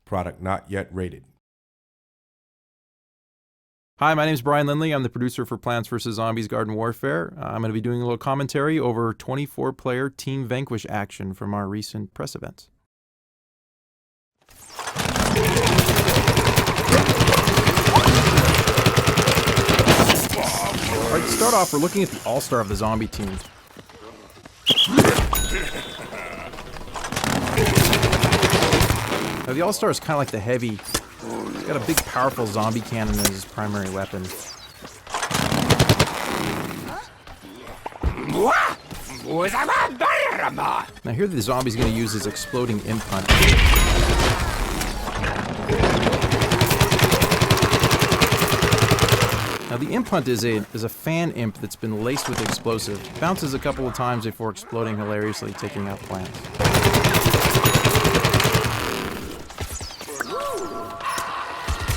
Product not yet rated. Hi, my name is Brian Lindley. I'm the producer for Plants vs. Zombies Garden Warfare. I'm going to be doing a little commentary over 24-player Team Vanquish action from our recent press events. Alright, to start off, we're looking at the all-star of the zombie team. Now, the all-star is kind of like the heavy. He's got a big, powerful zombie cannon as his primary weapon. Now here the zombie's going to use his exploding imp hunt. Now the imp hunt is a fan imp that's been laced with explosive. Bounces a couple of times before exploding hilariously, taking out plants.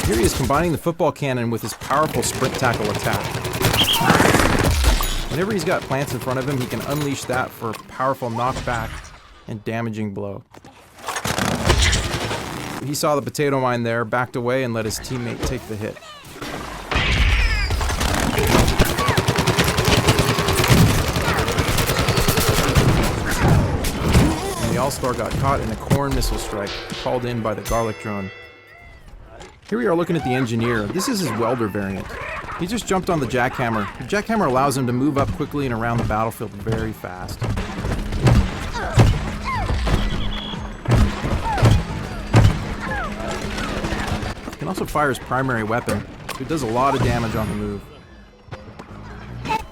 Here he is combining the football cannon with his powerful sprint tackle attack. Whenever he's got plants in front of him, he can unleash that for a powerful knockback and damaging blow. He saw the potato mine there, backed away, and let his teammate take the hit. And the All-Star got caught in a corn missile strike, called in by the garlic drone. Here we are looking at the engineer. This is his Welder variant. He just jumped on the jackhammer. The jackhammer allows him to move up quickly and around the battlefield very fast. He can also fire his primary weapon, so he does a lot of damage on the move.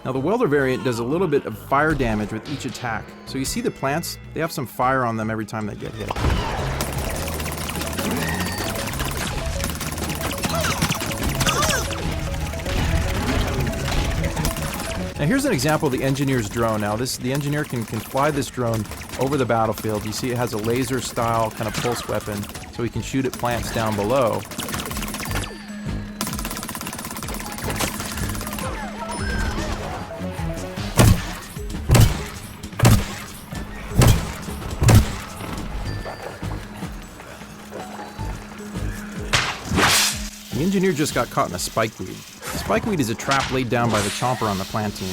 Now the Welder variant does a little bit of fire damage with each attack. So you see the plants, they have some fire on them every time they get hit. Now here's an example of the engineer's drone. Now the engineer can fly this drone over the battlefield. You see it has a laser style kind of pulse weapon, so he can shoot at plants down below. The engineer just got caught in a spikeweed. Spikeweed is a trap laid down by the chomper on the plant team.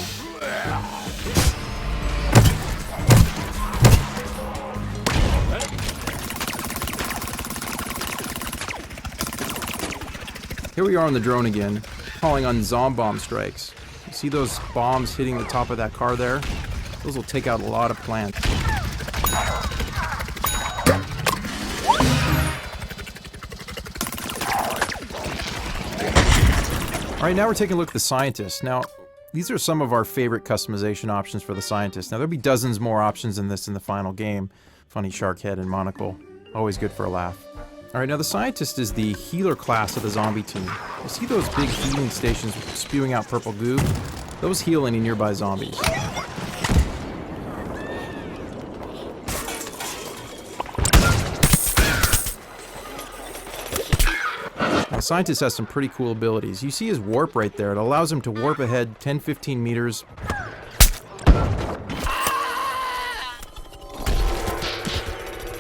Here we are on the drone again, calling on bomb strikes. You see those bombs hitting the top of that car there? Those will take out a lot of plants. Alright, now we're taking a look at the scientist. Now, these are some of our favorite customization options for the scientist. Now, there'll be dozens more options than this in the final game. Funny shark head and monocle. Always good for a laugh. Alright, now the scientist is the healer class of the zombie team. You see those big healing stations spewing out purple goo? Those heal any nearby zombies. The scientist has some pretty cool abilities. You see his warp right there. It allows him to warp ahead 10-15 meters.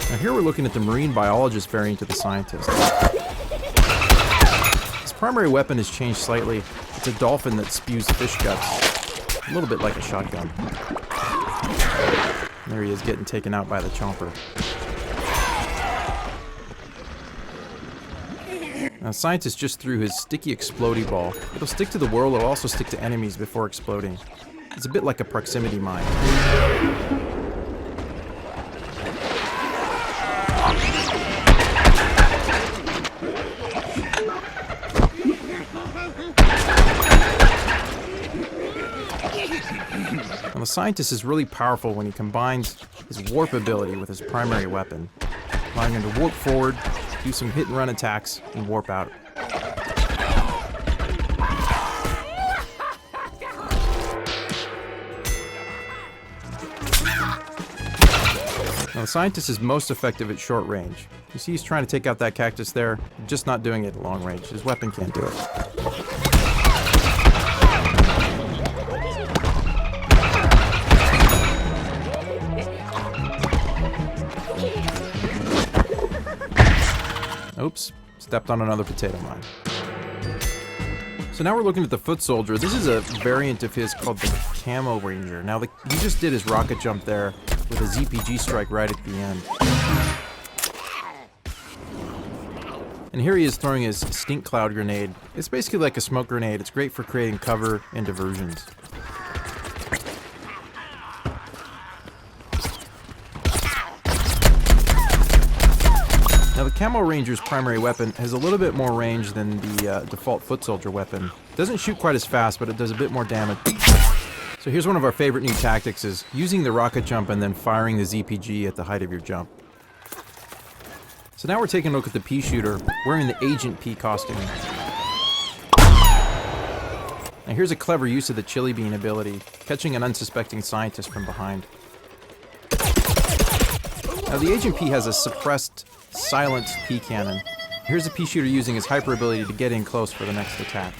Now here we're looking at the marine biologist variant of the scientist. His primary weapon has changed slightly. It's a dolphin that spews fish guts. A little bit like a shotgun. There he is getting taken out by the chomper. Now, scientist just threw his sticky explodey ball. It'll stick to the world, it'll also stick to enemies before exploding. It's a bit like a proximity mine. Now, the scientist is really powerful when he combines his warp ability with his primary weapon, allowing him to warp forward, do some hit and run attacks, and warp out. Now, the scientist is most effective at short range. You see he's trying to take out that cactus there, just not doing it at long range. His weapon can't do it. Oops, stepped on another potato mine. So now we're looking at the foot soldier. This is a variant of his called the Camo Ranger. Now he just did his rocket jump there with a ZPG strike right at the end. And here he is throwing his stink cloud grenade. It's basically like a smoke grenade. It's great for creating cover and diversions. Now the Camo Ranger's primary weapon has a little bit more range than the default foot soldier weapon. Doesn't shoot quite as fast, but it does a bit more damage. So here's one of our favorite new tactics, is using the rocket jump and then firing the ZPG at the height of your jump. So now we're taking a look at the pea shooter wearing the Agent P costume. Now here's a clever use of the chili bean ability, catching an unsuspecting scientist from behind. Now the Agent P has a suppressed, silenced pea cannon. Here's the pea shooter using his hyper ability to get in close for the next attack.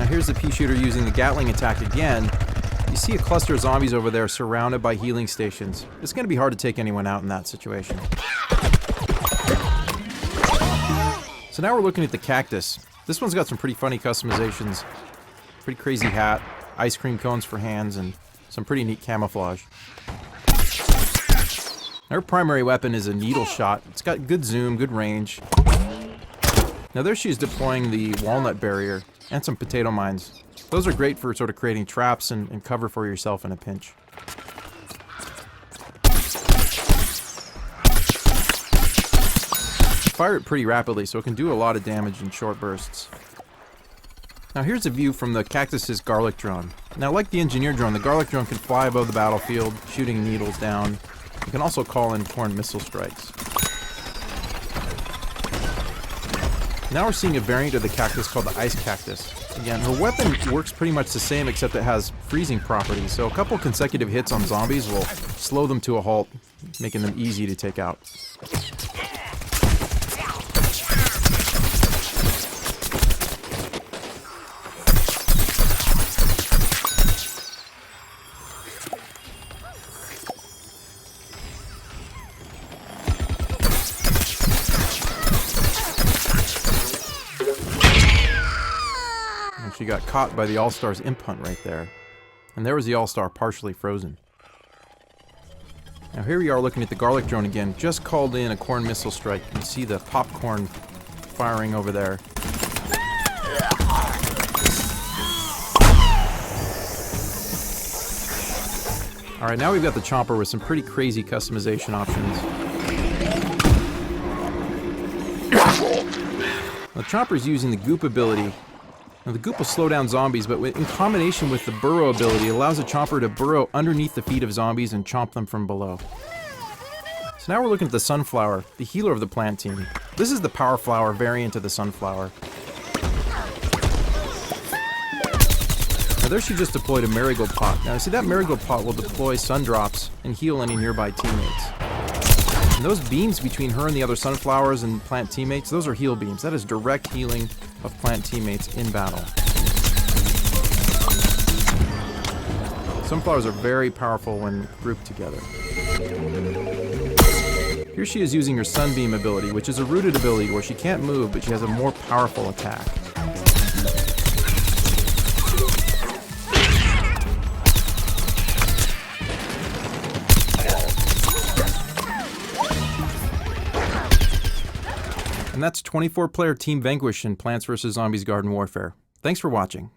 Here's the pea shooter using the Gatling attack again. You see a cluster of zombies over there surrounded by healing stations. It's going to be hard to take anyone out in that situation. So now we're looking at the Cactus. This one's got some pretty funny customizations. Pretty crazy hat, ice cream cones for hands, and some pretty neat camouflage. Her primary weapon is a needle shot. It's got good zoom, good range. Now there she is deploying the walnut barrier and some potato mines. Those are great for sort of creating traps and cover for yourself in a pinch. Fire it pretty rapidly, so it can do a lot of damage in short bursts. Now here's a view from the Cactus's garlic drone. Now like the engineer drone, the garlic drone can fly above the battlefield, shooting needles down. You can also call in corn missile strikes. Now we're seeing a variant of the Cactus called the Ice Cactus. Again, her weapon works pretty much the same, except it has freezing properties, so a couple consecutive hits on zombies will slow them to a halt, making them easy to take out. She got caught by the All-Star's imp hunt right there. And there was the All-Star partially frozen. Now here we are looking at the garlic drone again. Just called in a corn missile strike. You can see the popcorn firing over there. Alright, now we've got the chomper with some pretty crazy customization options. The chomper's using the goop ability. Now the goop will slow down zombies, but in combination with the burrow ability, it allows the chomper to burrow underneath the feet of zombies and chomp them from below. So now we're looking at the sunflower, the healer of the plant team. This is the power flower variant of the sunflower. Now there she just deployed a marigold pot. Now see, that marigold pot will deploy sun drops and heal any nearby teammates. And those beams between her and the other sunflowers and plant teammates, those are heal beams. That is direct healing of plant teammates in battle. Sunflowers are very powerful when grouped together. Here she is using her sunbeam ability, which is a rooted ability where she can't move, but she has a more powerful attack. And that's 24-player Team Vanquish in Plants vs. Zombies Garden Warfare. Thanks for watching.